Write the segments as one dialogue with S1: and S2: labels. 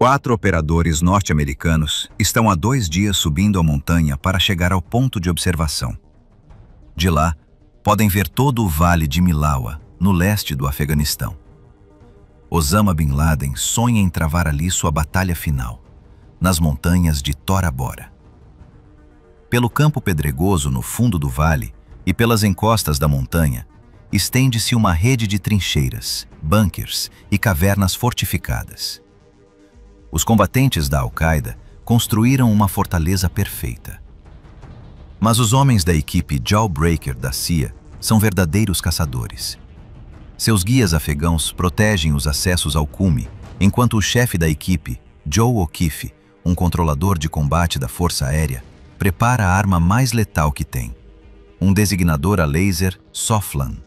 S1: 4 operadores norte-americanos estão há 2 dias subindo a montanha para chegar ao ponto de observação. De lá, podem ver todo o vale de Milawa, no leste do Afeganistão. Osama Bin Laden sonha em travar ali sua batalha final, nas montanhas de Tora Bora. Pelo campo pedregoso no fundo do vale e pelas encostas da montanha, estende-se uma rede de trincheiras, bunkers e cavernas fortificadas. Os combatentes da Al-Qaeda construíram uma fortaleza perfeita. Mas os homens da equipe Jawbreaker da CIA são verdadeiros caçadores. Seus guias afegãos protegem os acessos ao cume, enquanto o chefe da equipe, Joe O'Keefe, um controlador de combate da Força Aérea, prepara a arma mais letal que tem, um designador a laser Soflan.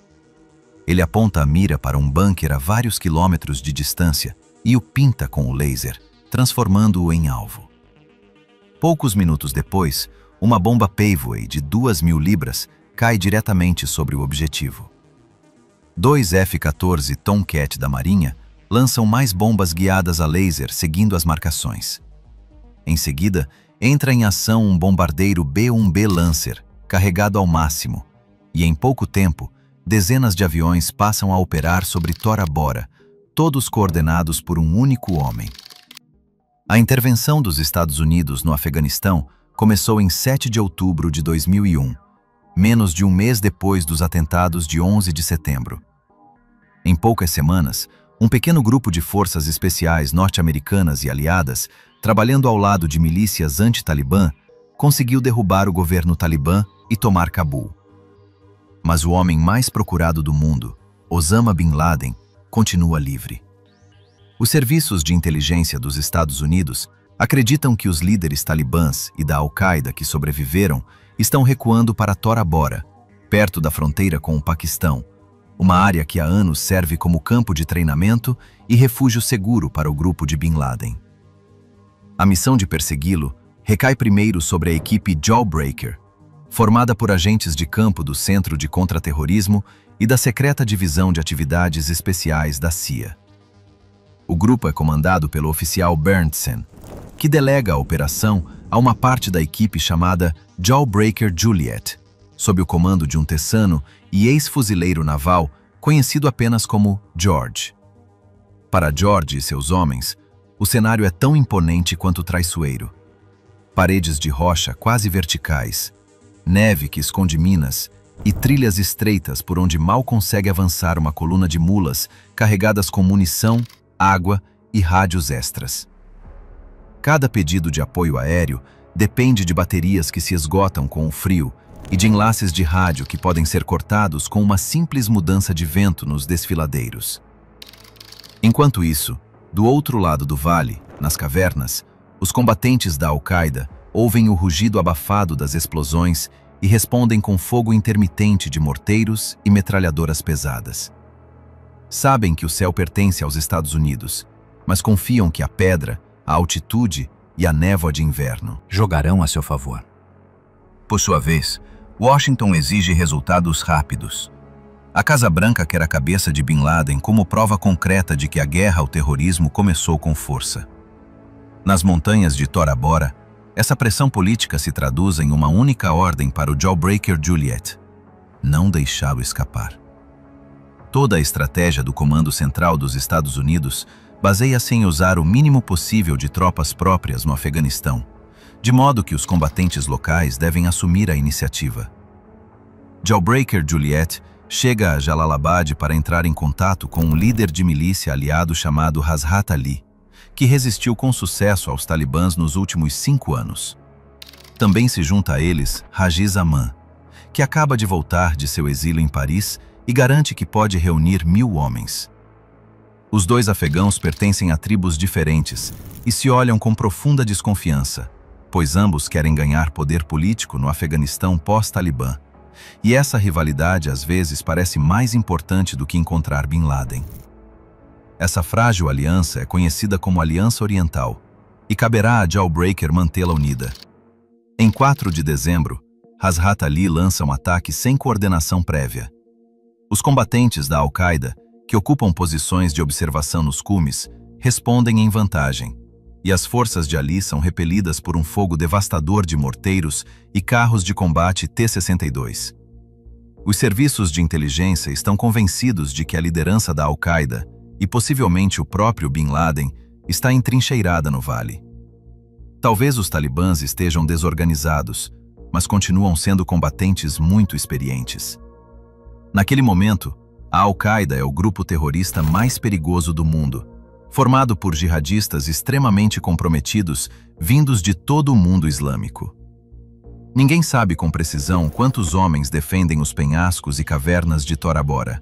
S1: Ele aponta a mira para um bunker a vários quilômetros de distância e o pinta com o laser, transformando-o em alvo. Poucos minutos depois, uma bomba Paveway de 2.000 libras cai diretamente sobre o objetivo. 2 F-14 Tomcat da Marinha lançam mais bombas guiadas a laser seguindo as marcações. Em seguida, entra em ação um bombardeiro B-1B Lancer, carregado ao máximo, e em pouco tempo, dezenas de aviões passam a operar sobre Tora Bora, todos coordenados por um único homem. A intervenção dos Estados Unidos no Afeganistão começou em 7 de outubro de 2001, menos de um mês depois dos atentados de 11 de setembro. Em poucas semanas, um pequeno grupo de forças especiais norte-americanas e aliadas, trabalhando ao lado de milícias anti-Talibã, conseguiu derrubar o governo Talibã e tomar Cabul. Mas o homem mais procurado do mundo, Osama Bin Laden, continua livre. Os serviços de inteligência dos Estados Unidos acreditam que os líderes talibãs e da Al-Qaeda que sobreviveram estão recuando para Tora Bora, perto da fronteira com o Paquistão, uma área que há anos serve como campo de treinamento e refúgio seguro para o grupo de Bin Laden. A missão de persegui-lo recai primeiro sobre a equipe Jawbreaker, formada por agentes de campo do Centro de Contra-Terrorismo e da Secreta Divisão de Atividades Especiais da CIA. O grupo é comandado pelo oficial Berndsen, que delega a operação a uma parte da equipe chamada Jawbreaker Juliet, sob o comando de um texano e ex-fuzileiro naval conhecido apenas como George. Para George e seus homens, o cenário é tão imponente quanto traiçoeiro. Paredes de rocha quase verticais, neve que esconde minas e trilhas estreitas por onde mal consegue avançar uma coluna de mulas carregadas com munição, água e rádios extras. Cada pedido de apoio aéreo depende de baterias que se esgotam com o frio e de enlaces de rádio que podem ser cortados com uma simples mudança de vento nos desfiladeiros. Enquanto isso, do outro lado do vale, nas cavernas, os combatentes da Al-Qaeda ouvem o rugido abafado das explosões e respondem com fogo intermitente de morteiros e metralhadoras pesadas. Sabem que o céu pertence aos Estados Unidos, mas confiam que a pedra, a altitude e a névoa de inverno
S2: jogarão a seu favor.
S1: Por sua vez, Washington exige resultados rápidos. A Casa Branca quer a cabeça de Bin Laden como prova concreta de que a guerra ao terrorismo começou com força. Nas montanhas de Tora Bora, essa pressão política se traduz em uma única ordem para o Jawbreaker Juliet: não deixá-lo escapar. Toda a estratégia do Comando Central dos Estados Unidos baseia-se em usar o mínimo possível de tropas próprias no Afeganistão, de modo que os combatentes locais devem assumir a iniciativa. Jawbreaker Juliet chega a Jalalabad para entrar em contato com um líder de milícia aliado chamado Hazrat Ali, que resistiu com sucesso aos talibãs nos últimos 5 anos. Também se junta a eles Rajiz Aman, que acaba de voltar de seu exílio em Paris e garante que pode reunir 1.000 homens. Os 2 afegãos pertencem a tribos diferentes e se olham com profunda desconfiança, pois ambos querem ganhar poder político no Afeganistão pós-Talibã, e essa rivalidade às vezes parece mais importante do que encontrar Bin Laden. Essa frágil aliança é conhecida como Aliança Oriental, e caberá a Jawbreaker mantê-la unida. Em 4 de dezembro, Hazrat Ali lança um ataque sem coordenação prévia. Os combatentes da Al-Qaeda, que ocupam posições de observação nos cumes, respondem em vantagem, e as forças de Ali são repelidas por um fogo devastador de morteiros e carros de combate T-62. Os serviços de inteligência estão convencidos de que a liderança da Al-Qaeda, e possivelmente o próprio Bin Laden, está entrincheirada no vale. Talvez os talibãs estejam desorganizados, mas continuam sendo combatentes muito experientes. Naquele momento, a Al-Qaeda é o grupo terrorista mais perigoso do mundo, formado por jihadistas extremamente comprometidos vindos de todo o mundo islâmico. Ninguém sabe com precisão quantos homens defendem os penhascos e cavernas de Tora Bora.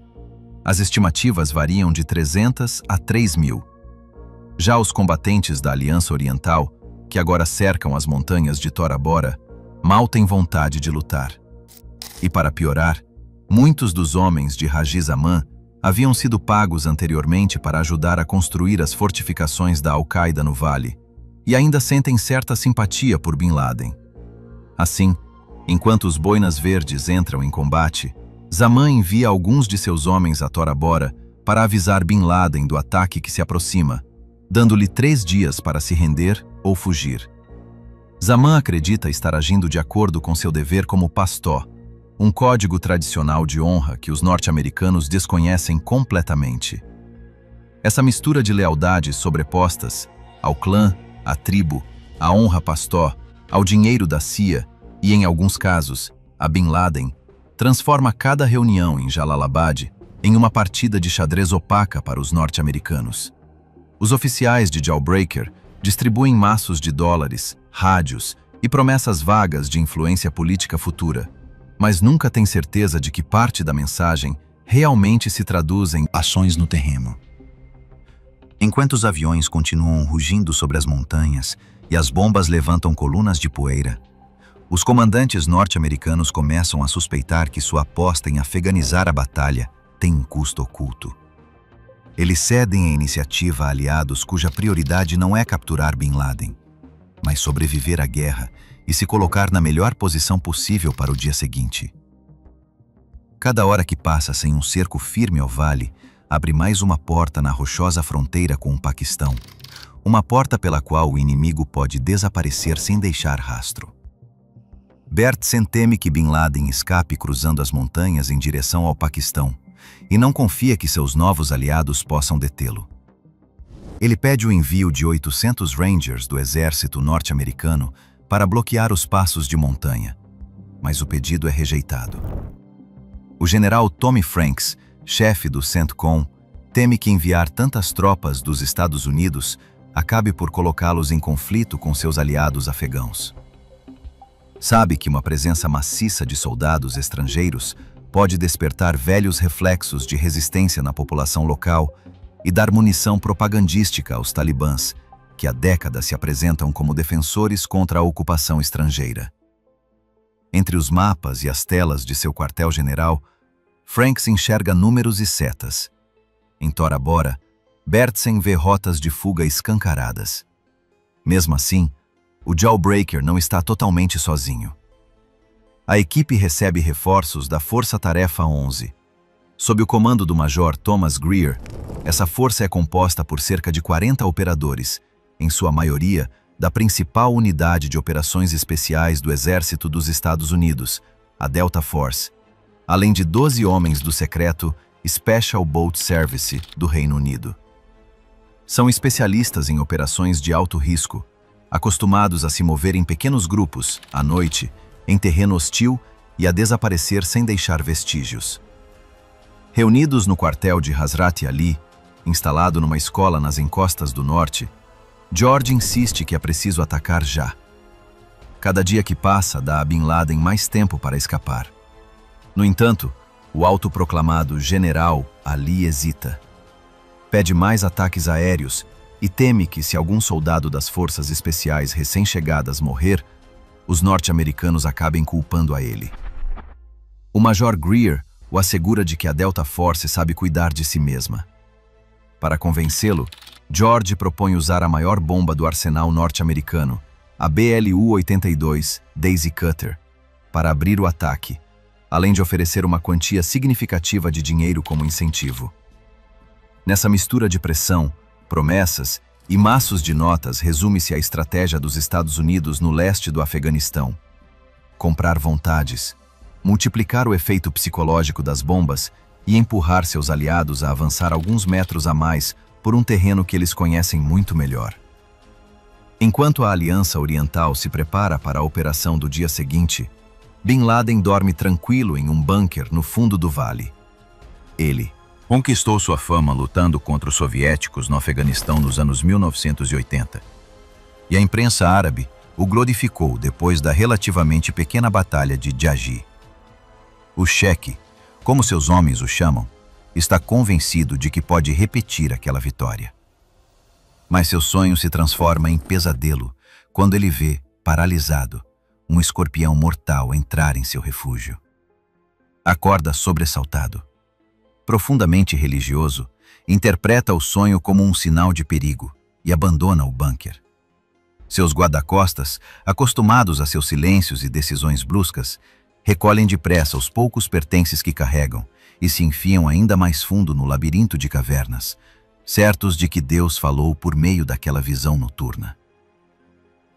S1: As estimativas variam de 300 a 3.000. Já os combatentes da Aliança Oriental, que agora cercam as montanhas de Tora Bora, mal têm vontade de lutar. E para piorar, muitos dos homens de Rajiz Aman haviam sido pagos anteriormente para ajudar a construir as fortificações da Al-Qaeda no vale, e ainda sentem certa simpatia por Bin Laden. Assim, enquanto os boinas verdes entram em combate, Zaman envia alguns de seus homens a Tora Bora para avisar Bin Laden do ataque que se aproxima, dando-lhe 3 dias para se render ou fugir. Zaman acredita estar agindo de acordo com seu dever como pastó, um código tradicional de honra que os norte-americanos desconhecem completamente. Essa mistura de lealdades sobrepostas ao clã, à tribo, à honra pastó, ao dinheiro da CIA e, em alguns casos, a Bin Laden, transforma cada reunião em Jalalabad em uma partida de xadrez opaca para os norte-americanos. Os oficiais de Jawbreaker distribuem maços de dólares, rádios e promessas vagas de influência política futura, mas nunca têm certeza de que parte da mensagem realmente se traduz em ações no terreno. Enquanto os aviões continuam rugindo sobre as montanhas e as bombas levantam colunas de poeira, os comandantes norte-americanos começam a suspeitar que sua aposta em afeganizar a batalha tem um custo oculto. Eles cedem a iniciativa a aliados cuja prioridade não é capturar Bin Laden, mas sobreviver à guerra e se colocar na melhor posição possível para o dia seguinte. Cada hora que passa sem um cerco firme ao vale, abre mais uma porta na rochosa fronteira com o Paquistão, uma porta pela qual o inimigo pode desaparecer sem deixar rastro. Bertsen teme que Bin Laden escape cruzando as montanhas em direção ao Paquistão e não confia que seus novos aliados possam detê-lo. Ele pede o envio de 800 Rangers do exército norte-americano para bloquear os passos de montanha, mas o pedido é rejeitado. O general Tommy Franks, chefe do CENTCOM, teme que enviar tantas tropas dos Estados Unidos acabe por colocá-los em conflito com seus aliados afegãos. Sabe que uma presença maciça de soldados estrangeiros pode despertar velhos reflexos de resistência na população local e dar munição propagandística aos talibãs, que há décadas se apresentam como defensores contra a ocupação estrangeira. Entre os mapas e as telas de seu quartel-general, Franks enxerga números e setas. Em Tora Bora, Bertsen vê rotas de fuga escancaradas. Mesmo assim, o Jawbreaker não está totalmente sozinho. A equipe recebe reforços da Força Tarefa 11. Sob o comando do Major Thomas Greer, essa força é composta por cerca de 40 operadores, em sua maioria da principal unidade de operações especiais do Exército dos Estados Unidos, a Delta Force, além de 12 homens do secreto Special Boat Service do Reino Unido. São especialistas em operações de alto risco, acostumados a se mover em pequenos grupos, à noite, em terreno hostil e a desaparecer sem deixar vestígios. Reunidos no quartel de Hazrat Ali, instalado numa escola nas encostas do norte, George insiste que é preciso atacar já. Cada dia que passa dá a Bin Laden mais tempo para escapar. No entanto, o autoproclamado general Ali hesita. Pede mais ataques aéreos e teme que, se algum soldado das forças especiais recém-chegadas morrer, os norte-americanos acabem culpando a ele. O Major Greer o assegura de que a Delta Force sabe cuidar de si mesma. Para convencê-lo, George propõe usar a maior bomba do arsenal norte-americano, a BLU-82 Daisy Cutter, para abrir o ataque, além de oferecer uma quantia significativa de dinheiro como incentivo. Nessa mistura de pressão, promessas E maços de notas resume-se a estratégia dos Estados Unidos no leste do Afeganistão. Comprar vontades, multiplicar o efeito psicológico das bombas e empurrar seus aliados a avançar alguns metros a mais por um terreno que eles conhecem muito melhor. Enquanto a Aliança Oriental se prepara para a operação do dia seguinte, Bin Laden dorme tranquilo em um bunker no fundo do vale. Ele conquistou sua fama lutando contra os soviéticos no Afeganistão nos anos 1980. E a imprensa árabe o glorificou depois da relativamente pequena batalha de Jaji. O cheque, como seus homens o chamam, está convencido de que pode repetir aquela vitória. Mas seu sonho se transforma em pesadelo quando ele vê, paralisado, um escorpião mortal entrar em seu refúgio. Acorda sobressaltado. Profundamente religioso, interpreta o sonho como um sinal de perigo e abandona o bunker. Seus guarda-costas, acostumados a seus silêncios e decisões bruscas, recolhem depressa os poucos pertences que carregam e se enfiam ainda mais fundo no labirinto de cavernas, certos de que Deus falou por meio daquela visão noturna.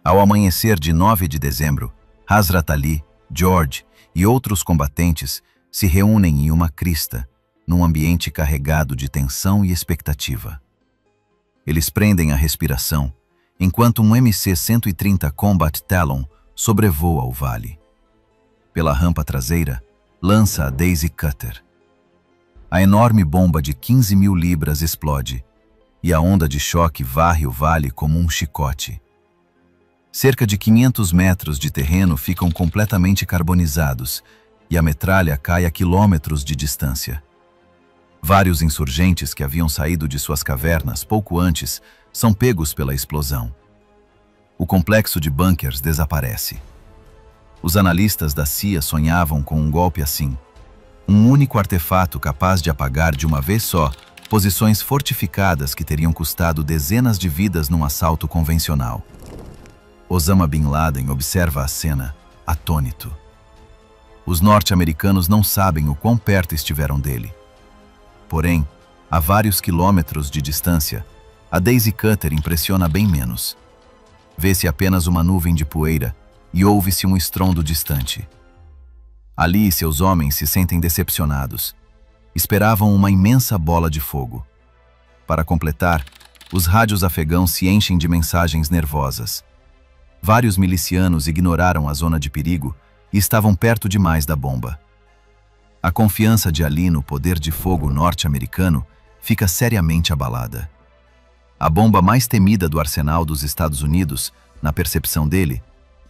S1: Ao amanhecer de 9 de dezembro, Hazrat Ali, George e outros combatentes se reúnem em uma crista, num ambiente carregado de tensão e expectativa. Eles prendem a respiração, enquanto um MC-130 Combat Talon sobrevoa o vale. Pela rampa traseira, lança a Daisy Cutter. A enorme bomba de 15.000 libras explode, e a onda de choque varre o vale como um chicote. Cerca de 500 metros de terreno ficam completamente carbonizados, e a metralha cai a quilômetros de distância. Vários insurgentes que haviam saído de suas cavernas pouco antes são pegos pela explosão. O complexo de bunkers desaparece. Os analistas da CIA sonhavam com um golpe assim. Um único artefato capaz de apagar de uma vez só posições fortificadas que teriam custado dezenas de vidas num assalto convencional. Osama Bin Laden observa a cena, atônito. Os norte-americanos não sabem o quão perto estiveram dele. Porém, a vários quilômetros de distância, a Daisy Cutter impressiona bem menos. Vê-se apenas uma nuvem de poeira e ouve-se um estrondo distante. Ali seus homens se sentem decepcionados. Esperavam uma imensa bola de fogo. Para completar, os rádios afegãos se enchem de mensagens nervosas. Vários milicianos ignoraram a zona de perigo e estavam perto demais da bomba. A confiança de Ali no poder de fogo norte-americano fica seriamente abalada. A bomba mais temida do arsenal dos Estados Unidos, na percepção dele,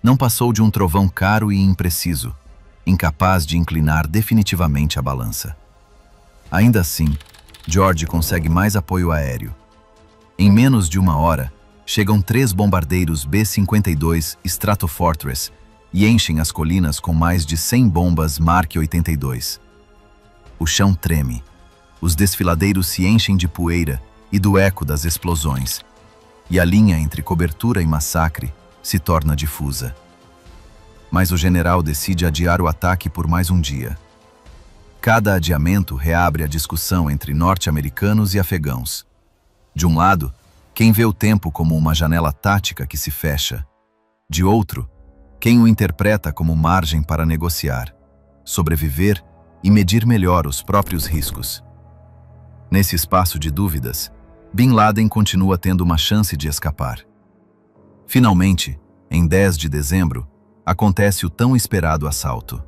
S1: não passou de um trovão caro e impreciso, incapaz de inclinar definitivamente a balança. Ainda assim, George consegue mais apoio aéreo. Em menos de uma hora, chegam 3 bombardeiros B-52 Stratofortress e enchem as colinas com mais de 100 bombas Mark 82. O chão treme, os desfiladeiros se enchem de poeira e do eco das explosões, e a linha entre cobertura e massacre se torna difusa. Mas o general decide adiar o ataque por mais um dia. Cada adiamento reabre a discussão entre norte-americanos e afegãos. De um lado, quem vê o tempo como uma janela tática que se fecha. De outro, quem o interpreta como margem para negociar, sobreviver e medir melhor os próprios riscos. Nesse espaço de dúvidas, Bin Laden continua tendo uma chance de escapar. Finalmente, em 10 de dezembro, acontece o tão esperado assalto.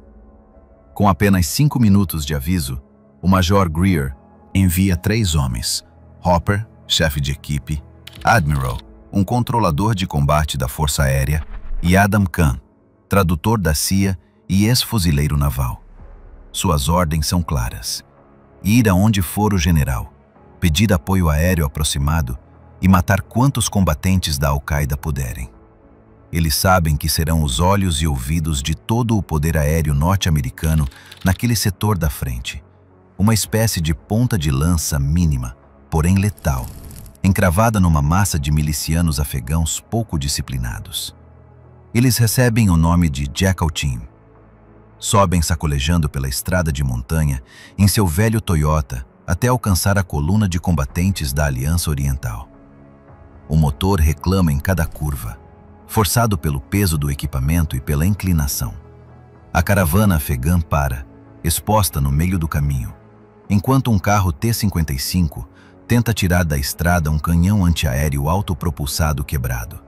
S1: Com apenas 5 minutos de aviso, o Major Greer envia 3 homens: Hopper, chefe de equipe, Admiral, um controlador de combate da Força Aérea, e Adam Khan, tradutor da CIA e ex-fuzileiro naval. Suas ordens são claras: ir aonde for o general, pedir apoio aéreo aproximado e matar quantos combatentes da Al-Qaeda puderem. Eles sabem que serão os olhos e ouvidos de todo o poder aéreo norte-americano naquele setor da frente, uma espécie de ponta de lança mínima, porém letal, encravada numa massa de milicianos afegãos pouco disciplinados. Eles recebem o nome de Jackal Team. Sobem sacolejando pela estrada de montanha em seu velho Toyota até alcançar a coluna de combatentes da Aliança Oriental. O motor reclama em cada curva, forçado pelo peso do equipamento e pela inclinação. A caravana afegã para, exposta no meio do caminho, enquanto um carro T-55 tenta tirar da estrada um canhão antiaéreo autopropulsado quebrado.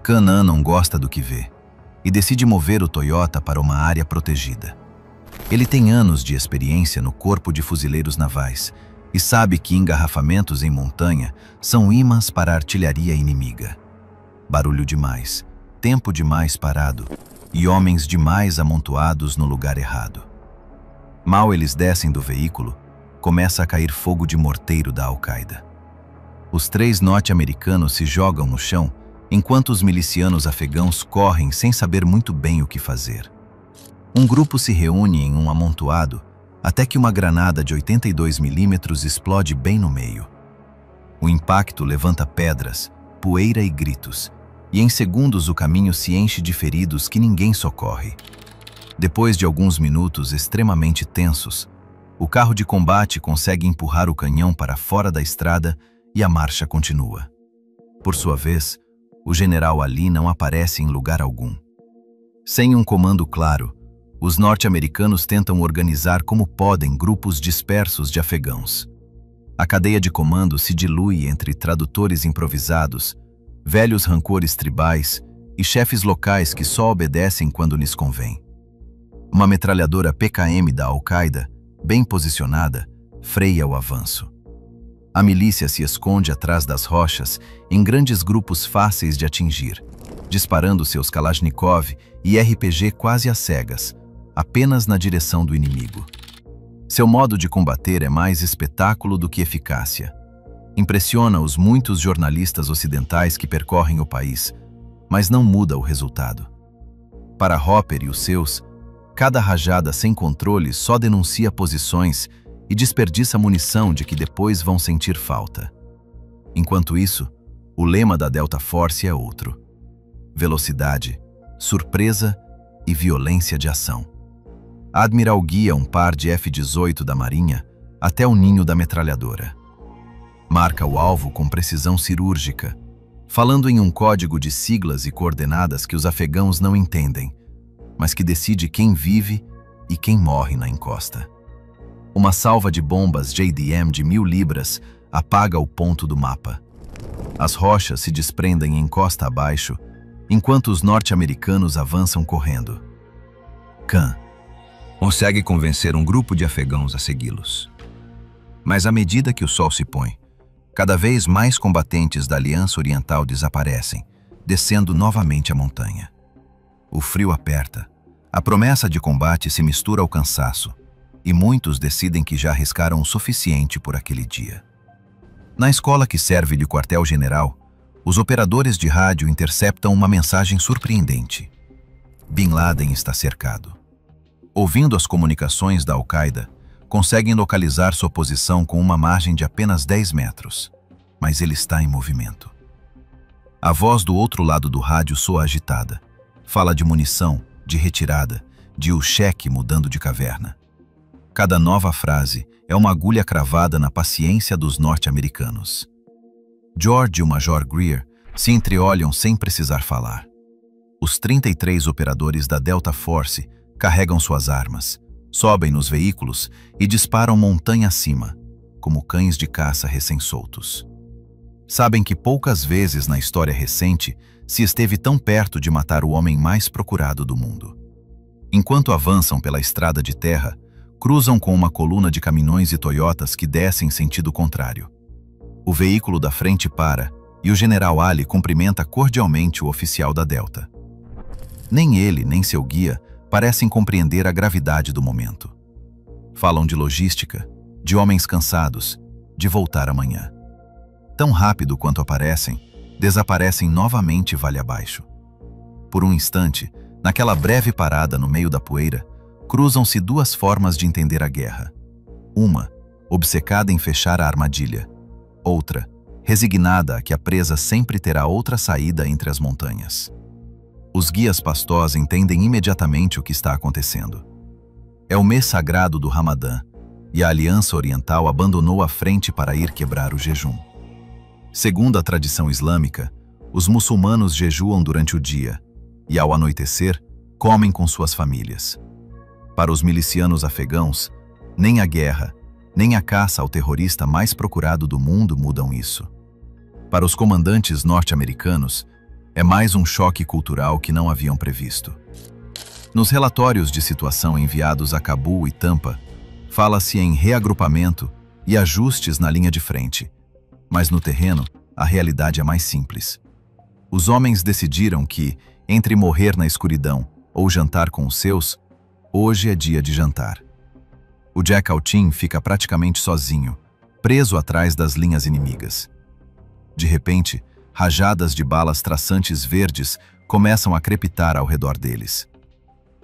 S1: Khan-an não gosta do que vê e decide mover o Toyota para uma área protegida. Ele tem anos de experiência no Corpo de Fuzileiros Navais e sabe que engarrafamentos em montanha são ímãs para a artilharia inimiga. Barulho demais, tempo demais parado e homens demais amontoados no lugar errado. Mal eles descem do veículo, começa a cair fogo de morteiro da Al-Qaeda. Os 3 norte-americanos se jogam no chão, enquanto os milicianos afegãos correm sem saber muito bem o que fazer. Um grupo se reúne em um amontoado, até que uma granada de 82 milímetros explode bem no meio. O impacto levanta pedras, poeira e gritos, e em segundos o caminho se enche de feridos que ninguém socorre. Depois de alguns minutos extremamente tensos, o carro de combate consegue empurrar o canhão para fora da estrada e a marcha continua. Por sua vez, o general Ali não aparece em lugar algum. Sem um comando claro, os norte-americanos tentam organizar como podem grupos dispersos de afegãos. A cadeia de comando se dilui entre tradutores improvisados, velhos rancores tribais e chefes locais que só obedecem quando lhes convém. Uma metralhadora PKM da Al-Qaeda, bem posicionada, freia o avanço. A milícia se esconde atrás das rochas em grandes grupos fáceis de atingir, disparando seus Kalashnikov e RPG quase às cegas, apenas na direção do inimigo. Seu modo de combater é mais espetáculo do que eficácia. Impressiona os muitos jornalistas ocidentais que percorrem o país, mas não muda o resultado. Para Hopper e os seus, cada rajada sem controle só denuncia posições e desperdiça munição de que depois vão sentir falta. Enquanto isso, o lema da Delta Force é outro: velocidade, surpresa e violência de ação. Admiral guia um par de F-18 da Marinha até o ninho da metralhadora. Marca o alvo com precisão cirúrgica, falando em um código de siglas e coordenadas que os afegãos não entendem, mas que decide quem vive e quem morre na encosta. Uma salva de bombas JDM de 1000 libras apaga o ponto do mapa. As rochas se desprendem encosta abaixo, enquanto os norte-americanos avançam correndo. Khan consegue convencer um grupo de afegãos a segui-los. Mas à medida que o sol se põe, cada vez mais combatentes da Aliança Oriental desaparecem, descendo novamente a montanha. O frio aperta, a promessa de combate se mistura ao cansaço, e muitos decidem que já arriscaram o suficiente por aquele dia. Na escola que serve de quartel-general, os operadores de rádio interceptam uma mensagem surpreendente. Bin Laden está cercado. Ouvindo as comunicações da Al-Qaeda, conseguem localizar sua posição com uma margem de apenas 10 metros, mas ele está em movimento. A voz do outro lado do rádio soa agitada. Fala de munição, de retirada, de o cheque mudando de caverna. Cada nova frase é uma agulha cravada na paciência dos norte-americanos. George e o Major Greer se entreolham sem precisar falar. Os 33 operadores da Delta Force carregam suas armas, sobem nos veículos e disparam montanha acima, como cães de caça recém-soltos. Sabem que poucas vezes na história recente se esteve tão perto de matar o homem mais procurado do mundo. Enquanto avançam pela estrada de terra, cruzam com uma coluna de caminhões e Toyotas que descem em sentido contrário. O veículo da frente para e o general Ali cumprimenta cordialmente o oficial da Delta. Nem ele, nem seu guia parecem compreender a gravidade do momento. Falam de logística, de homens cansados, de voltar amanhã. Tão rápido quanto aparecem, desaparecem novamente vale abaixo. Por um instante, naquela breve parada no meio da poeira, cruzam-se duas formas de entender a guerra. Uma, obcecada em fechar a armadilha. Outra, resignada a que a presa sempre terá outra saída entre as montanhas. Os guias pastós entendem imediatamente o que está acontecendo. É o mês sagrado do Ramadã, e a Aliança Oriental abandonou a frente para ir quebrar o jejum. Segundo a tradição islâmica, os muçulmanos jejuam durante o dia e, ao anoitecer, comem com suas famílias. Para os milicianos afegãos, nem a guerra, nem a caça ao terrorista mais procurado do mundo mudam isso. Para os comandantes norte-americanos, é mais um choque cultural que não haviam previsto. Nos relatórios de situação enviados a Cabul e Tampa, fala-se em reagrupamento e ajustes na linha de frente, mas no terreno, a realidade é mais simples. Os homens decidiram que, entre morrer na escuridão ou jantar com os seus, hoje é dia de jantar. O Jack Altin fica praticamente sozinho, preso atrás das linhas inimigas. De repente, rajadas de balas traçantes verdes começam a crepitar ao redor deles.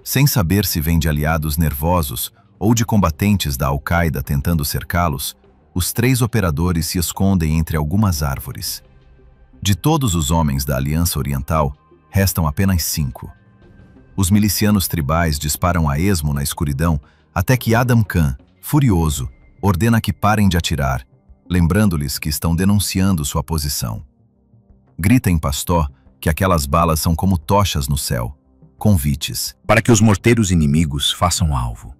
S1: Sem saber se vem de aliados nervosos ou de combatentes da Al-Qaeda tentando cercá-los, os 3 operadores se escondem entre algumas árvores. De todos os homens da Aliança Oriental, restam apenas 5. Os milicianos tribais disparam a esmo na escuridão até que Adam Khan, furioso, ordena que parem de atirar, lembrando-lhes que estão denunciando sua posição. Grita em pastó que aquelas balas são como tochas no céu, convites
S2: para que os morteiros inimigos façam alvo.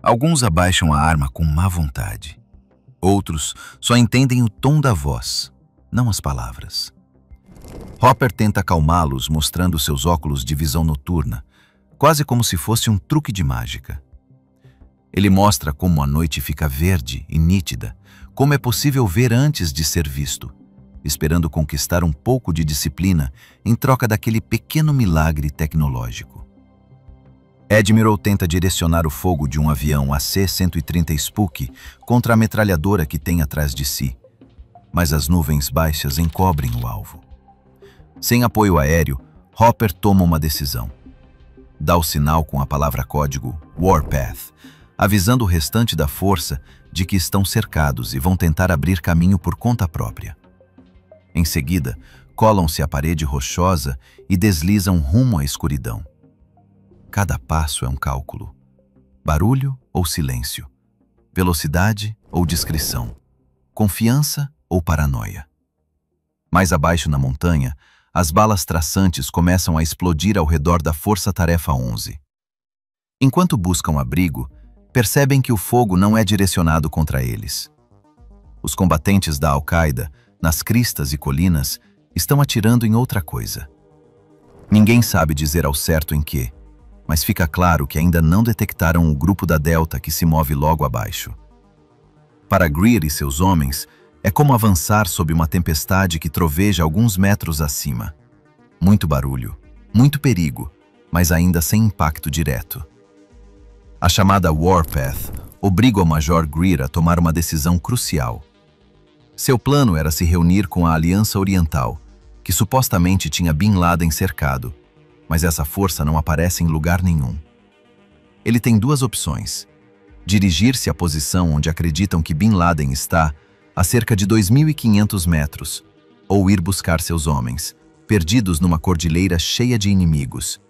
S2: Alguns abaixam a arma com má vontade. Outros só entendem o tom da voz, não as palavras. Hopper tenta acalmá-los mostrando seus óculos de visão noturna, quase como se fosse um truque de mágica. Ele mostra como a noite fica verde e nítida, como é possível ver antes de ser visto, esperando conquistar um pouco de disciplina em troca daquele pequeno milagre tecnológico. Admiral tenta direcionar o fogo de um avião AC-130 Spook contra a metralhadora que tem atrás de si, mas as nuvens baixas encobrem o alvo. Sem apoio aéreo, Hopper toma uma decisão. Dá o sinal com a palavra código Warpath, avisando o restante da força de que estão cercados e vão tentar abrir caminho por conta própria. Em seguida, colam-se à parede rochosa e deslizam rumo à escuridão. Cada passo é um cálculo. Barulho ou silêncio. Velocidade ou discrição. Confiança ou paranoia. Mais abaixo na montanha, as balas traçantes começam a explodir ao redor da Força Tarefa 11. Enquanto buscam abrigo, percebem que o fogo não é direcionado contra eles. Os combatentes da Al-Qaeda, nas cristas e colinas, estão atirando em outra coisa. Ninguém sabe dizer ao certo em que, mas fica claro que ainda não detectaram o grupo da Delta que se move logo abaixo. Para Greer e seus homens, é como avançar sob uma tempestade que troveja alguns metros acima. Muito barulho, muito perigo, mas ainda sem impacto direto. A chamada Warpath obriga o Major Greer a tomar uma decisão crucial. Seu plano era se reunir com a Aliança Oriental, que supostamente tinha Bin Laden cercado, mas essa força não aparece em lugar nenhum. Ele tem 2 opções: dirigir-se à posição onde acreditam que Bin Laden está, a cerca de 2.500 metros, ou ir buscar seus homens, perdidos numa cordilheira cheia de inimigos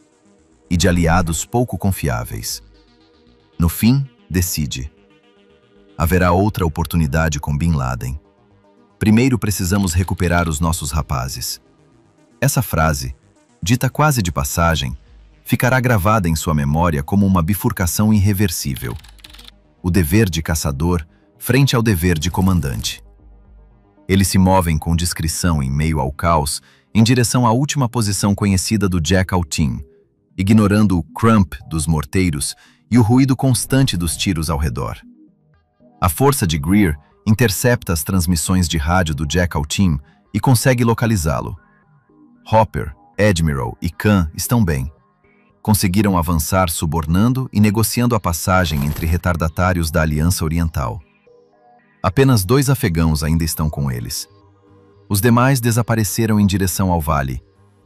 S2: e de aliados pouco confiáveis. No fim, decide. Haverá outra oportunidade com Bin Laden. Primeiro precisamos recuperar os nossos rapazes. Essa frase, dita quase de passagem, ficará gravada em sua memória como uma bifurcação irreversível. O dever de caçador frente ao dever de comandante. Eles se movem com discrição em meio ao caos em direção à última posição conhecida do Jack Altin, ignorando o crump dos morteiros e o ruído constante dos tiros ao redor. A força de Greer intercepta as transmissões de rádio do Jack Altin e consegue localizá-lo. Hopper, Admiral e Khan estão bem. Conseguiram avançar subornando e negociando a passagem entre retardatários da Aliança Oriental. Apenas 2 afegãos ainda estão com eles. Os demais desapareceram em direção ao vale,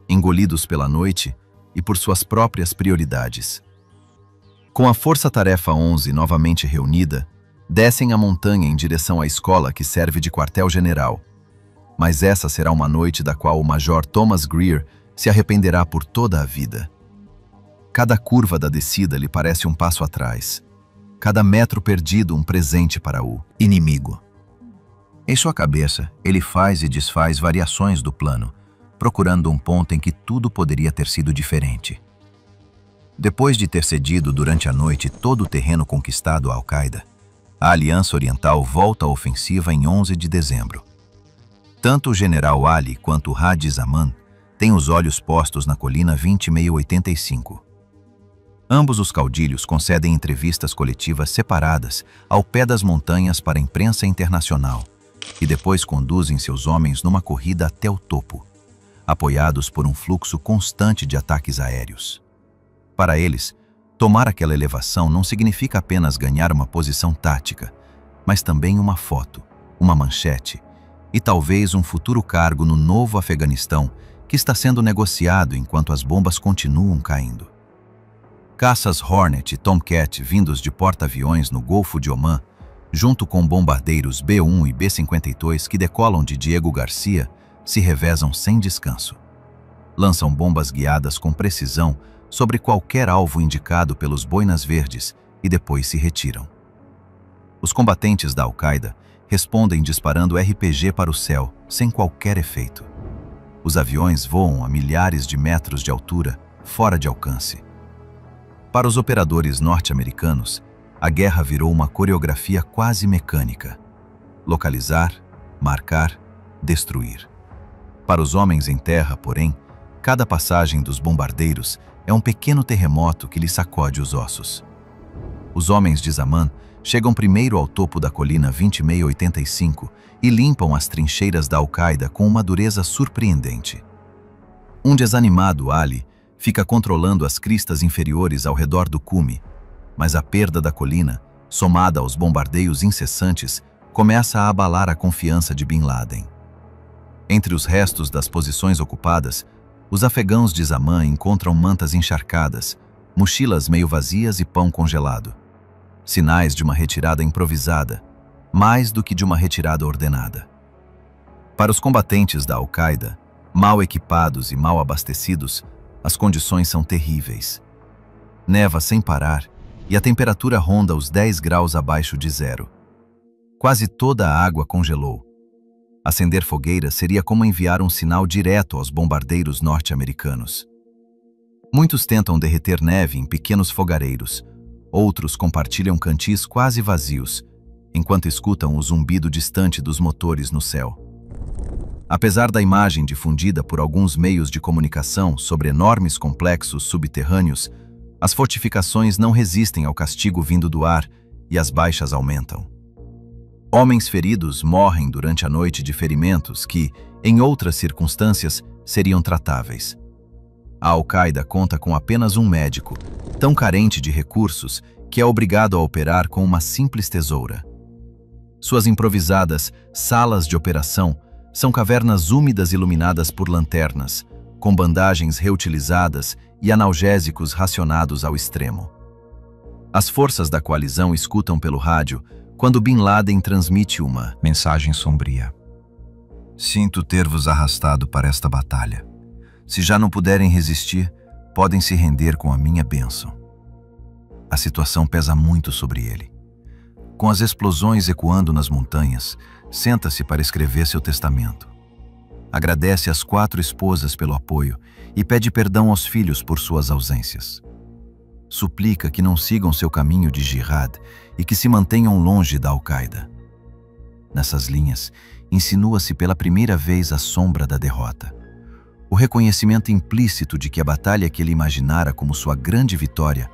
S2: engolidos pela noite e por suas próprias prioridades. Com a Força Tarefa 11 novamente reunida, descem a montanha em direção à escola que serve de quartel-general. Mas essa será uma noite da qual o Major Thomas Greer se arrependerá por toda a vida. Cada curva da descida lhe parece um passo atrás. Cada metro perdido um presente para o inimigo.
S1: Em sua cabeça, ele faz e desfaz variações do plano, procurando um ponto em que tudo poderia ter sido diferente. Depois de ter cedido durante a noite todo o terreno conquistado à Al-Qaeda, a Aliança Oriental volta à ofensiva em 11 de dezembro. Tanto o general Ali quanto o Hadi Zaman têm os olhos postos na colina 20.85. Ambos os caudilhos concedem entrevistas coletivas separadas ao pé das montanhas para a imprensa internacional e depois conduzem seus homens numa corrida até o topo, apoiados por um fluxo constante de ataques aéreos. Para eles, tomar aquela elevação não significa apenas ganhar uma posição tática, mas também uma foto, uma manchete e talvez um futuro cargo no novo Afeganistão que está sendo negociado enquanto as bombas continuam caindo. Caças Hornet e Tomcat vindos de porta-aviões no Golfo de Omã, junto com bombardeiros B-1 e B-52 que decolam de Diego Garcia, se revezam sem descanso. Lançam bombas guiadas com precisão sobre qualquer alvo indicado pelos boinas verdes e depois se retiram. Os combatentes da Al-Qaeda respondem disparando RPG para o céu, sem qualquer efeito. Os aviões voam a milhares de metros de altura, fora de alcance. Para os operadores norte-americanos, a guerra virou uma coreografia quase mecânica. Localizar, marcar, destruir. Para os homens em terra, porém, cada passagem dos bombardeiros é um pequeno terremoto que lhe sacode os ossos. Os homens de Zaman chegam primeiro ao topo da colina 20.85 e limpam as trincheiras da Al-Qaeda com uma dureza surpreendente. Um desanimado Ali fica controlando as cristas inferiores ao redor do cume, mas a perda da colina, somada aos bombardeios incessantes, começa a abalar a confiança de Bin Laden. Entre os restos das posições ocupadas, os afegãos de Zaman encontram mantas encharcadas, mochilas meio vazias e pão congelado. Sinais de uma retirada improvisada, mais do que de uma retirada ordenada. Para os combatentes da Al-Qaeda, mal equipados e mal abastecidos, as condições são terríveis. Neva sem parar e a temperatura ronda os 10 graus abaixo de zero. Quase toda a água congelou. Acender fogueiras seria como enviar um sinal direto aos bombardeiros norte-americanos. Muitos tentam derreter neve em pequenos fogareiros, outros compartilham cantis quase vazios, enquanto escutam o zumbido distante dos motores no céu. Apesar da imagem difundida por alguns meios de comunicação sobre enormes complexos subterrâneos, as fortificações não resistem ao castigo vindo do ar e as baixas aumentam. Homens feridos morrem durante a noite de ferimentos que, em outras circunstâncias, seriam tratáveis. A Al-Qaeda conta com apenas um médico, tão carente de recursos que é obrigado a operar com uma simples tesoura. Suas improvisadas salas de operação são cavernas úmidas iluminadas por lanternas, com bandagens reutilizadas e analgésicos racionados ao extremo. As forças da coalizão escutam pelo rádio quando Bin Laden transmite uma mensagem sombria. Sinto ter-vos arrastado para esta batalha. Se já não puderem resistir, podem se render com a minha bênção. A situação pesa muito sobre ele. Com as explosões ecoando nas montanhas, senta-se para escrever seu testamento. Agradece às 4 esposas pelo apoio e pede perdão aos filhos por suas ausências. Suplica que não sigam seu caminho de jihad e que se mantenham longe da Al-Qaeda. Nessas linhas, insinua-se pela primeira vez a sombra da derrota. O reconhecimento implícito de que a batalha que ele imaginara como sua grande vitória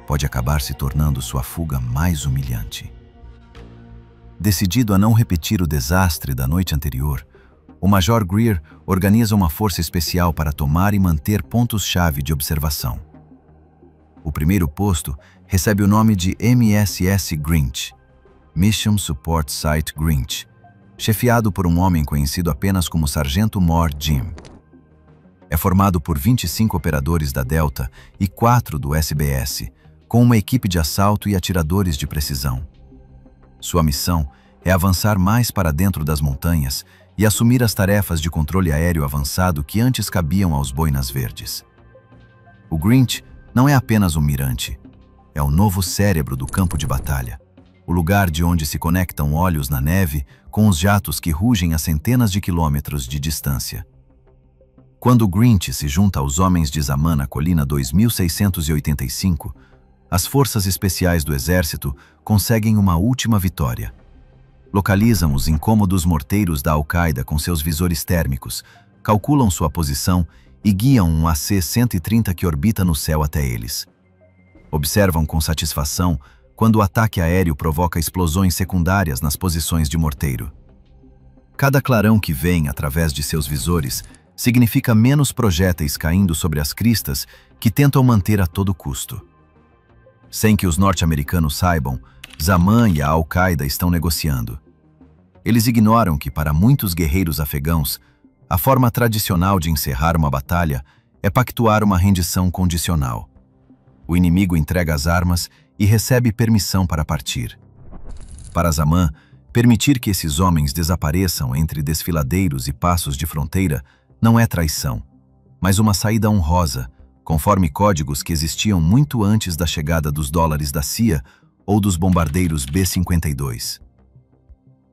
S1: pode acabar se tornando sua fuga mais humilhante. Decidido a não repetir o desastre da noite anterior, o Major Greer organiza uma força especial para tomar e manter pontos-chave de observação. O primeiro posto recebe o nome de MSS Grinch, Mission Support Site Grinch, chefiado por um homem conhecido apenas como Sargento Mor Jim. É formado por 25 operadores da Delta e 4 do SBS, com uma equipe de assalto e atiradores de precisão. Sua missão é avançar mais para dentro das montanhas e assumir as tarefas de controle aéreo avançado que antes cabiam aos boinas verdes. O Grinch não é apenas um mirante, é o novo cérebro do campo de batalha, o lugar de onde se conectam olhos na neve com os jatos que rugem a centenas de quilômetros de distância. Quando Grinch se junta aos homens de Zaman na colina 2685, as forças especiais do exército conseguem uma última vitória. Localizam os incômodos morteiros da Al-Qaeda com seus visores térmicos, calculam sua posição e guiam um AC-130 que orbita no céu até eles. Observam com satisfação quando o ataque aéreo provoca explosões secundárias nas posições de morteiro. Cada clarão que vem através de seus visores significa menos projéteis caindo sobre as cristas que tentam manter a todo custo. Sem que os norte-americanos saibam, Zaman e a Al-Qaeda estão negociando. Eles ignoram que, para muitos guerreiros afegãos, a forma tradicional de encerrar uma batalha é pactuar uma rendição condicional. O inimigo entrega as armas e recebe permissão para partir. Para Zaman, permitir que esses homens desapareçam entre desfiladeiros e passos de fronteira não é traição, mas uma saída honrosa, conforme códigos que existiam muito antes da chegada dos dólares da CIA ou dos bombardeiros B-52.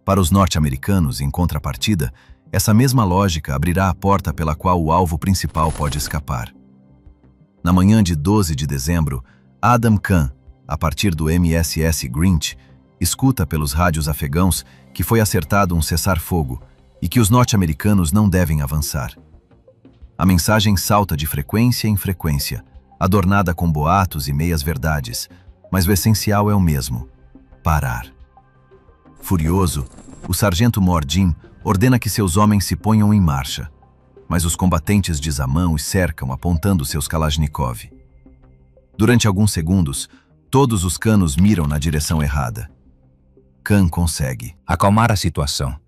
S1: Para os norte-americanos, em contrapartida, essa mesma lógica abrirá a porta pela qual o alvo principal pode escapar. Na manhã de 12 de dezembro, Adam Khan, a partir do MSS Grinch, escuta pelos rádios afegãos que foi acertado um cessar-fogo e que os norte-americanos não devem avançar. A mensagem salta de frequência em frequência, adornada com boatos e meias-verdades, mas o essencial é o mesmo: parar. Furioso, o sargento Mordim ordena que seus homens se ponham em marcha, mas os combatentes de Zaman os cercam apontando seus Kalashnikov. Durante alguns segundos, todos os canos miram na direção errada. Khan consegue
S2: acalmar a situação,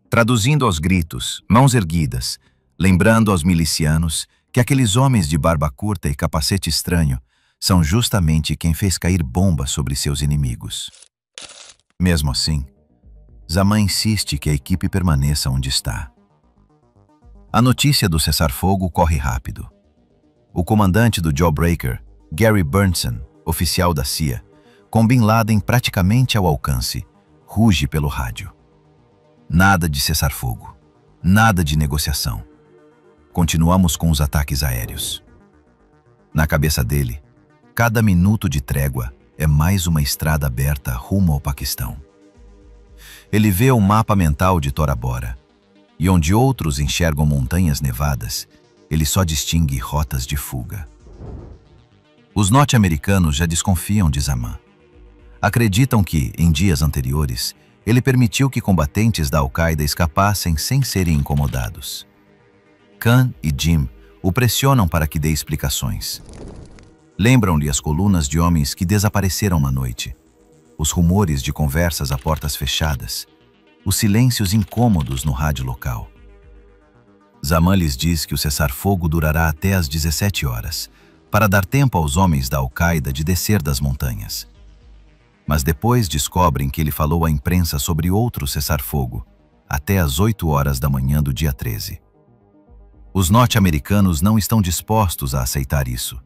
S2: traduzindo aos gritos, mãos erguidas, lembrando aos milicianos que aqueles homens de barba curta e capacete estranho são justamente quem fez cair bombas sobre seus inimigos. Mesmo assim, Zaman insiste que a equipe permaneça onde está. A notícia do cessar-fogo corre rápido. O comandante do Jawbreaker, Gary Burnson, oficial da CIA, com Bin Laden praticamente ao alcance, ruge pelo rádio. Nada de cessar-fogo, nada de negociação. Continuamos com os ataques aéreos. Na cabeça dele, cada minuto de trégua é mais uma estrada aberta rumo ao Paquistão. Ele vê o mapa mental de Tora Bora, e onde outros enxergam montanhas nevadas, ele só distingue rotas de fuga. Os norte-americanos já desconfiam de Zaman. Acreditam que, em dias anteriores, ele permitiu que combatentes da Al-Qaeda escapassem sem serem incomodados. Khan e Jim o pressionam para que dê explicações. Lembram-lhe as colunas de homens que desapareceram na noite, os rumores de conversas a portas fechadas, os silêncios incômodos no rádio local. Zaman lhes diz que o cessar-fogo durará até às 17 horas, para dar tempo aos homens da Al-Qaeda de descer das montanhas. Mas depois descobrem que ele falou à imprensa sobre outro cessar-fogo, até às 8 horas da manhã do dia 13. Os norte-americanos não estão dispostos a aceitar isso.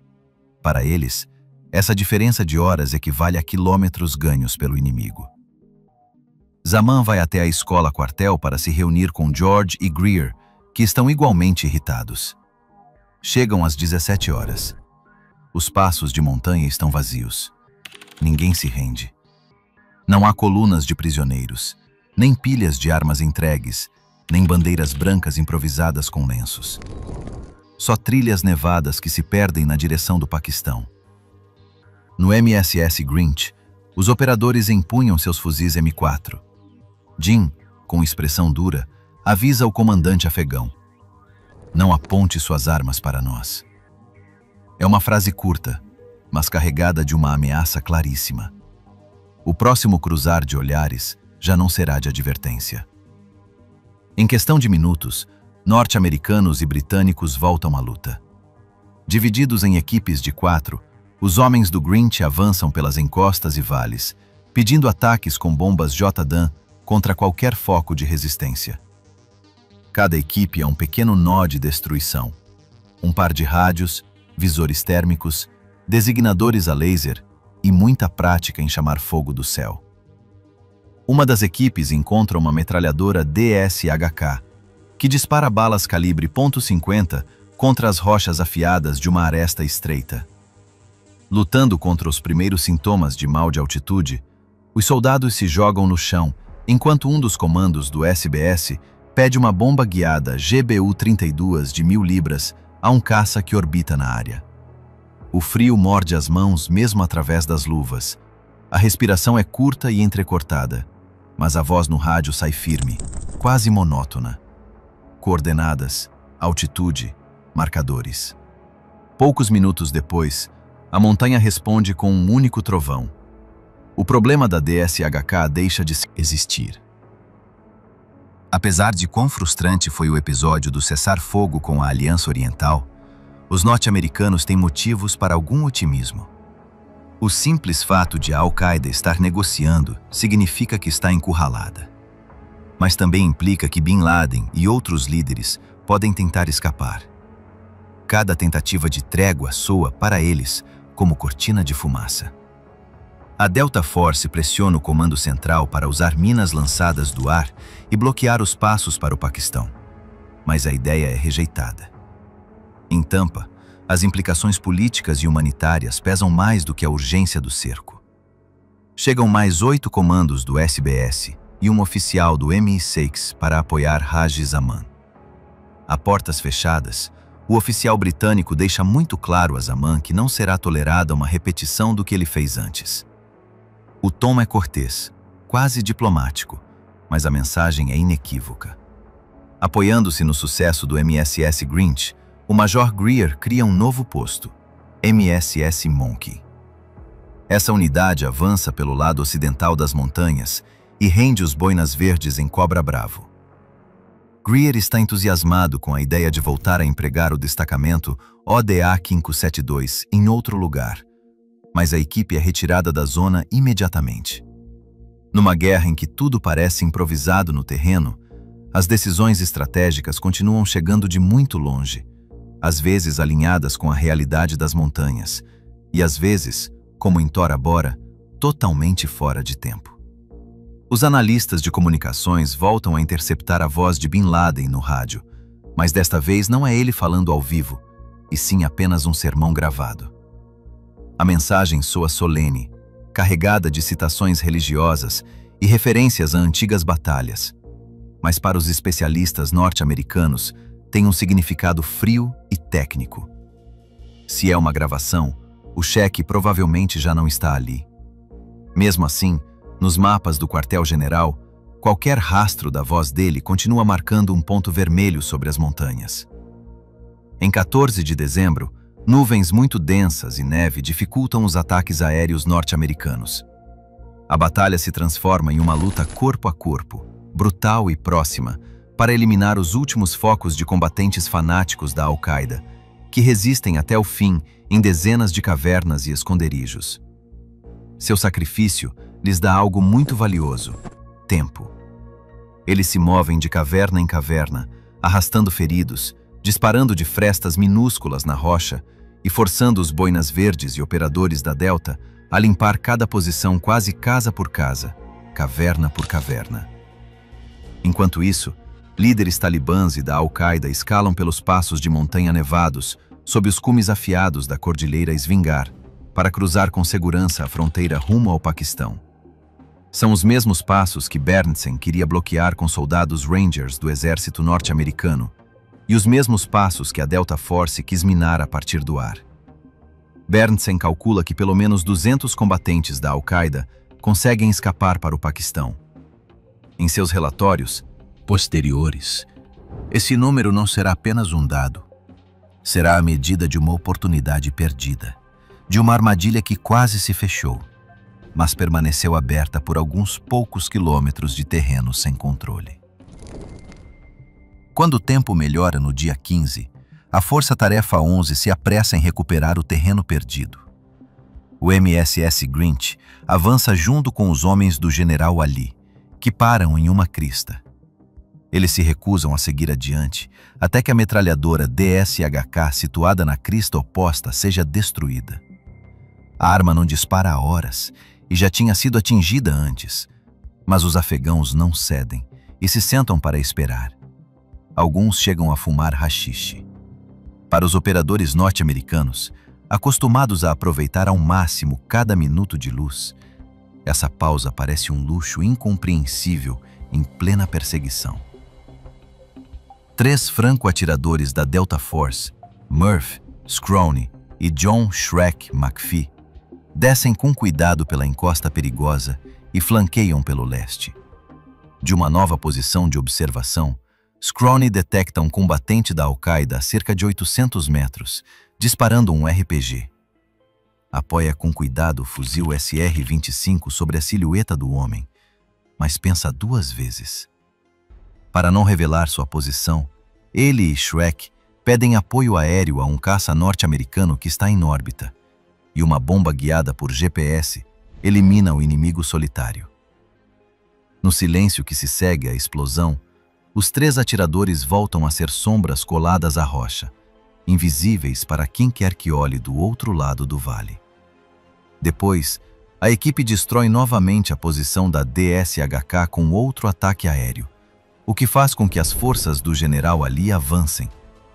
S2: Para eles, essa diferença de horas equivale a quilômetros ganhos pelo inimigo. Zaman vai até a escola-quartel para se reunir com George e Greer, que estão igualmente irritados. Chegam às 17 horas. Os passos de montanha estão vazios. Ninguém se rende. Não há colunas de prisioneiros, nem pilhas de armas entregues, nem bandeiras brancas improvisadas com lenços. Só trilhas nevadas que se perdem na direção do Paquistão. No MSS Grinch, os operadores empunham seus fuzis M4. Jim, com expressão dura, avisa o comandante afegão: "Não aponte suas armas para nós." É uma frase curta, mas carregada de uma ameaça claríssima. O próximo cruzar de olhares já não será de advertência. Em questão de minutos, norte-americanos e britânicos voltam à luta. Divididos em equipes de 4, os homens do Grinch avançam pelas encostas e vales, pedindo ataques com bombas J-Dan contra qualquer foco de resistência. Cada equipe é um pequeno nó de destruição. Um par de rádios, visores térmicos, designadores a laser e muita prática em chamar fogo do céu.
S1: Uma das equipes encontra uma metralhadora DSHK, que dispara balas calibre .50 contra as rochas afiadas de uma aresta estreita. Lutando contra os primeiros sintomas de mal de altitude, os soldados se jogam no chão, enquanto um dos comandos do SBS pede uma bomba guiada GBU-32 de 1000 libras a um caça que orbita na área. O frio morde as mãos mesmo através das luvas. A respiração é curta e entrecortada, mas a voz no rádio sai firme, quase monótona. Coordenadas, altitude, marcadores. Poucos minutos depois, a montanha responde com um único trovão. O problema da DSHK deixa de existir. Apesar de quão frustrante foi o episódio do cessar-fogo com a Aliança Oriental, os norte-americanos têm motivos para algum otimismo. O simples fato de a Al-Qaeda estar negociando significa que está encurralada. Mas também implica que Bin Laden e outros líderes podem tentar escapar. Cada tentativa de trégua soa, para eles, como cortina de fumaça. A Delta Force pressiona o comando central para usar minas lançadas do ar e bloquear os passos para o Paquistão. Mas a ideia é rejeitada. Em Tampa, as implicações políticas e humanitárias pesam mais do que a urgência do cerco. Chegam mais 8 comandos do SBS e um oficial do MI6 para apoiar Haji Zaman. A portas fechadas, o oficial britânico deixa muito claro a Zaman que não será tolerada uma repetição do que ele fez antes. O tom é cortês, quase diplomático, mas a mensagem é inequívoca. Apoiando-se no sucesso do MSS Grinch, o Major Greer cria um novo posto, MSS Monkey. Essa unidade avança pelo lado ocidental das montanhas e rende os boinas verdes em Cobra Bravo. Greer está entusiasmado com a ideia de voltar a empregar o destacamento ODA 572 em outro lugar, mas a equipe é retirada da zona imediatamente. Numa guerra em que tudo parece improvisado no terreno, as decisões estratégicas continuam chegando de muito longe, às vezes alinhadas com a realidade das montanhas, e às vezes, como em Tora Bora, totalmente fora de tempo. Os analistas de comunicações voltam a interceptar a voz de Bin Laden no rádio, mas desta vez não é ele falando ao vivo, e sim apenas um sermão gravado. A mensagem soa solene, carregada de citações religiosas e referências a antigas batalhas, mas para os especialistas norte-americanos tem um significado frio e técnico. Se é uma gravação, o cheque provavelmente já não está ali. Mesmo assim, nos mapas do quartel-general, qualquer rastro da voz dele continua marcando um ponto vermelho sobre as montanhas. Em 14 de dezembro, nuvens muito densas e neve dificultam os ataques aéreos norte-americanos. A batalha se transforma em uma luta corpo a corpo, brutal e próxima, para eliminar os últimos focos de combatentes fanáticos da Al-Qaeda, que resistem até o fim em dezenas de cavernas e esconderijos. Seu sacrifício lhes dá algo muito valioso: tempo. Eles se movem de caverna em caverna, arrastando feridos, disparando de frestas minúsculas na rocha e forçando os boinas verdes e operadores da Delta a limpar cada posição quase casa por casa, caverna por caverna. Enquanto isso, líderes talibãs e da Al-Qaeda escalam pelos passos de montanha nevados sob os cumes afiados da cordilheira Svingar para cruzar com segurança a fronteira rumo ao Paquistão. São os mesmos passos que Berntsen queria bloquear com soldados Rangers do exército norte-americano e os mesmos passos que a Delta Force quis minar a partir do ar. Berntsen calcula que pelo menos 200 combatentes da Al-Qaeda conseguem escapar para o Paquistão. Em seus relatórios posteriores, esse número não será apenas um dado. Será a medida de uma oportunidade perdida, de uma armadilha que quase se fechou, mas permaneceu aberta por alguns poucos quilômetros de terreno sem controle. Quando o tempo melhora no dia 15, a Força-Tarefa 11 se apressa em recuperar o terreno perdido. O MSS Grinch avança junto com os homens do General Ali, que param em uma crista. Eles se recusam a seguir adiante até que a metralhadora DSHK situada na crista oposta seja destruída. A arma não dispara há horas e já tinha sido atingida antes, Mas os afegãos não cedem e se sentam para esperar. Alguns chegam a fumar haxixe. Para os operadores norte-americanos, acostumados a aproveitar ao máximo cada minuto de luz, essa pausa parece um luxo incompreensível em plena perseguição. 3 franco-atiradores da Delta Force, Murph, Scrone e John Shrek McPhee, descem com cuidado pela encosta perigosa e flanqueiam pelo leste. De uma nova posição de observação, Scrone detecta um combatente da Al-Qaeda a cerca de 800 metros, disparando um RPG. Apoia com cuidado o fuzil SR-25 sobre a silhueta do homem, mas pensa 2 vezes. Para não revelar sua posição, ele e Shrek pedem apoio aéreo a um caça norte-americano que está em órbita, e uma bomba guiada por GPS elimina o inimigo solitário. No silêncio que se segue à explosão, os 3 atiradores voltam a ser sombras coladas à rocha, invisíveis para quem quer que olhe do outro lado do vale. Depois, a equipe destrói novamente a posição da DSHK com outro ataque aéreo, o que faz com que as forças do general Ali avancem,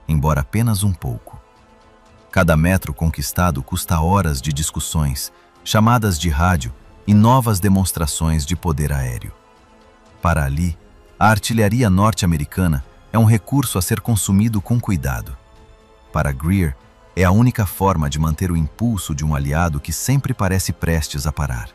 S1: embora apenas um pouco. Cada metro conquistado custa horas de discussões, chamadas de rádio e novas demonstrações de poder aéreo. Para Ali, a artilharia norte-americana é um recurso a ser consumido com cuidado. Para Greer, é a única forma de manter o impulso de um aliado que sempre parece prestes a parar.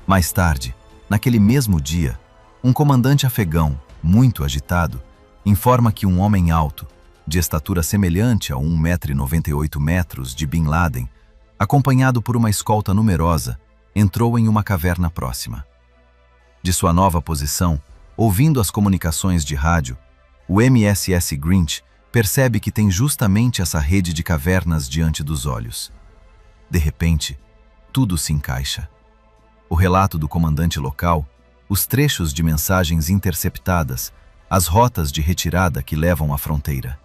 S1: Mais tarde, naquele mesmo dia, um comandante afegão, muito agitado, informa que um homem alto, de estatura semelhante a 1,98 m de Bin Laden, acompanhado por uma escolta numerosa, entrou em uma caverna próxima. De sua nova posição, ouvindo as comunicações de rádio, o MSS Grinch percebe que tem justamente essa rede de cavernas diante dos olhos. De repente, tudo se encaixa. O relato do comandante local, os trechos de mensagens interceptadas, as rotas de retirada que levam à fronteira.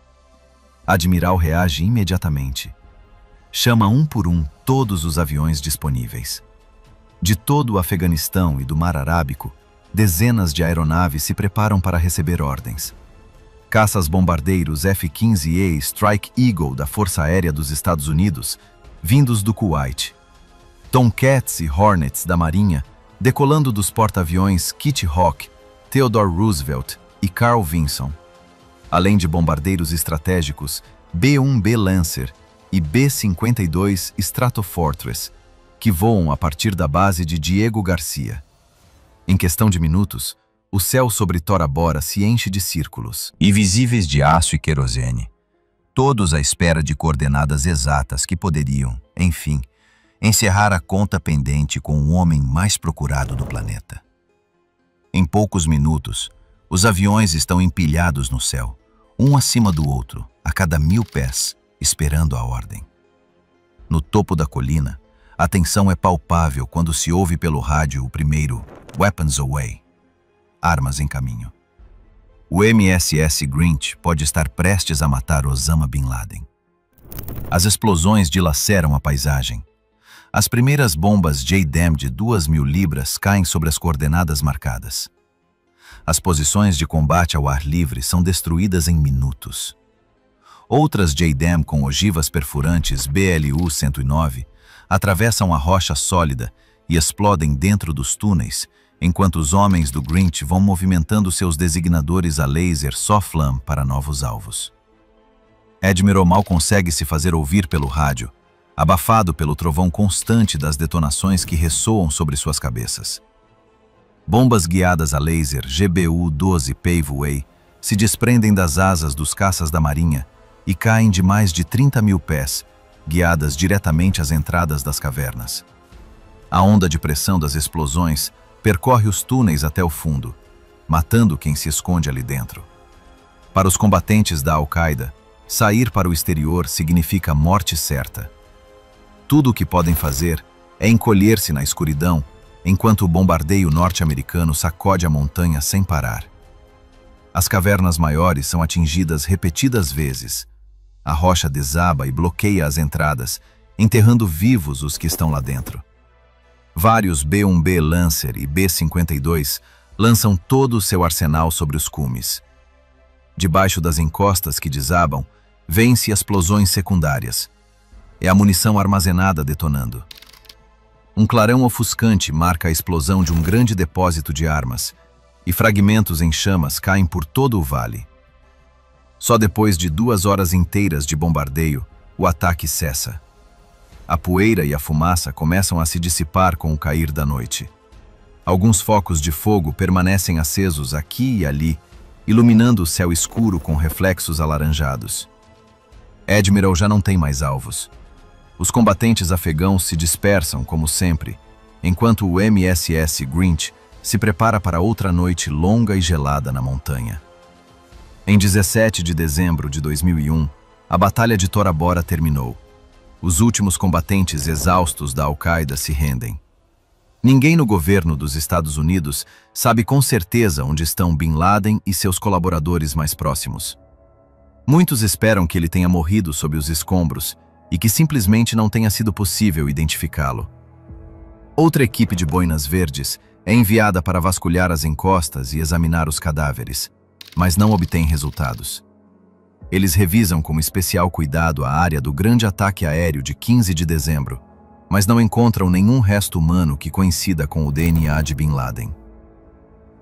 S1: Admiral reage imediatamente. Chama um por um todos os aviões disponíveis. De todo o Afeganistão e do Mar Arábico, dezenas de aeronaves se preparam para receber ordens. Caças-bombardeiros F-15E Strike Eagle da Força Aérea dos Estados Unidos, vindos do Kuwait. Tomcats e Hornets da Marinha, decolando dos porta-aviões Kitty Hawk, Theodore Roosevelt e Carl Vinson. Além de bombardeiros estratégicos B-1B Lancer e B-52 Stratofortress, que voam a partir da base de Diego Garcia. Em questão de minutos, o céu sobre Tora Bora se enche de círculos, invisíveis de aço e querosene, todos à espera de coordenadas exatas que poderiam, enfim, encerrar a conta pendente com o homem mais procurado do planeta. Em poucos minutos, os aviões estão empilhados no céu, um acima do outro, a cada 1000 pés, esperando a ordem. No topo da colina, a tensão é palpável quando se ouve pelo rádio o primeiro "Weapons Away", armas em caminho. O MSS Grinch pode estar prestes a matar Osama Bin Laden. As explosões dilaceram a paisagem. As primeiras bombas JDAM de 2.000 libras caem sobre as coordenadas marcadas. As posições de combate ao ar livre são destruídas em minutos. Outras JDAM com ogivas perfurantes BLU-109 atravessam a rocha sólida e explodem dentro dos túneis, enquanto os homens do Grinch vão movimentando seus designadores a laser SOFLAM para novos alvos. Admiral mal consegue se fazer ouvir pelo rádio, abafado pelo trovão constante das detonações que ressoam sobre suas cabeças. Bombas guiadas a laser GBU-12 Paveway se desprendem das asas dos caças da Marinha e caem de mais de 30.000 pés, guiadas diretamente às entradas das cavernas. A onda de pressão das explosões percorre os túneis até o fundo, matando quem se esconde ali dentro. Para os combatentes da Al-Qaeda, sair para o exterior significa morte certa. Tudo o que podem fazer é encolher-se na escuridão enquanto o bombardeio norte-americano sacode a montanha sem parar. As cavernas maiores são atingidas repetidas vezes. A rocha desaba e bloqueia as entradas, enterrando vivos os que estão lá dentro. Vários B-1B Lancer e B-52 lançam todo o seu arsenal sobre os cumes. Debaixo das encostas que desabam, vêm-se explosões secundárias. É a munição armazenada detonando. Um clarão ofuscante marca a explosão de um grande depósito de armas, e fragmentos em chamas caem por todo o vale. Só depois de 2 horas inteiras de bombardeio, o ataque cessa. A poeira e a fumaça começam a se dissipar com o cair da noite. Alguns focos de fogo permanecem acesos aqui e ali, iluminando o céu escuro com reflexos alaranjados. Admiral já não tem mais alvos. Os combatentes afegãos se dispersam, como sempre, enquanto o MSS Grinch se prepara para outra noite longa e gelada na montanha. Em 17 de dezembro de 2001, a Batalha de Tora Bora terminou. Os últimos combatentes exaustos da Al-Qaeda se rendem. Ninguém no governo dos Estados Unidos sabe com certeza onde estão Bin Laden e seus colaboradores mais próximos. Muitos esperam que ele tenha morrido sob os escombros e que simplesmente não tenha sido possível identificá-lo. Outra equipe de boinas verdes é enviada para vasculhar as encostas e examinar os cadáveres, mas não obtém resultados. Eles revisam com especial cuidado a área do grande ataque aéreo de 15 de dezembro, mas não encontram nenhum resto humano que coincida com o DNA de Bin Laden.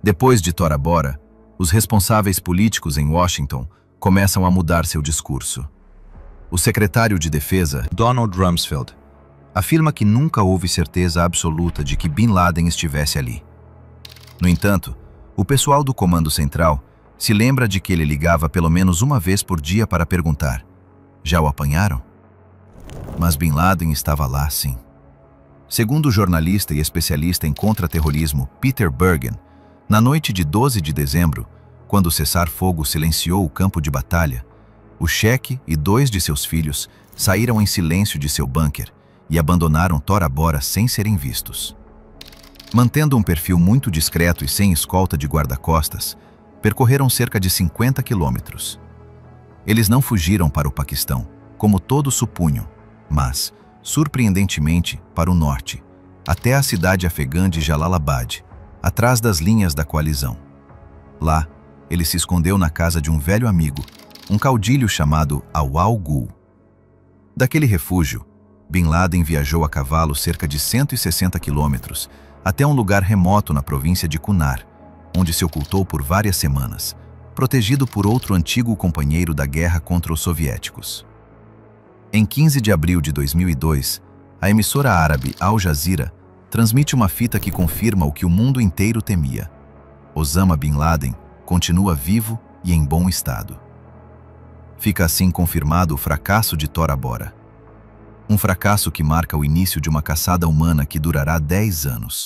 S1: Depois de Tora Bora, os responsáveis políticos em Washington começam a mudar seu discurso. O secretário de Defesa, Donald Rumsfeld, afirma que nunca houve certeza absoluta de que Bin Laden estivesse ali. No entanto, o pessoal do Comando Central se lembra de que ele ligava pelo menos uma vez por dia para perguntar: já o apanharam? Mas Bin Laden estava lá, sim. Segundo o jornalista e especialista em contra-terrorismo Peter Bergen, na noite de 12 de dezembro, quando o cessar-fogo silenciou o campo de batalha, o chefe e 2 de seus filhos saíram em silêncio de seu bunker e abandonaram Tora Bora sem serem vistos. Mantendo um perfil muito discreto e sem escolta de guarda-costas, percorreram cerca de 50 quilômetros. Eles não fugiram para o Paquistão, como todos supunham, mas, surpreendentemente, para o norte, até a cidade afegã de Jalalabad, atrás das linhas da coalizão. Lá, ele se escondeu na casa de um velho amigo, um caudilho chamado Awal Ghul. Daquele refúgio, Bin Laden viajou a cavalo cerca de 160 quilômetros até um lugar remoto na província de Kunar, onde se ocultou por várias semanas, protegido por outro antigo companheiro da guerra contra os soviéticos. Em 15 de abril de 2002, a emissora árabe Al Jazeera transmite uma fita que confirma o que o mundo inteiro temia: Osama Bin Laden continua vivo e em bom estado. Fica assim confirmado o fracasso de Tora Bora. Um fracasso que marca o início de uma caçada humana que durará 10 anos.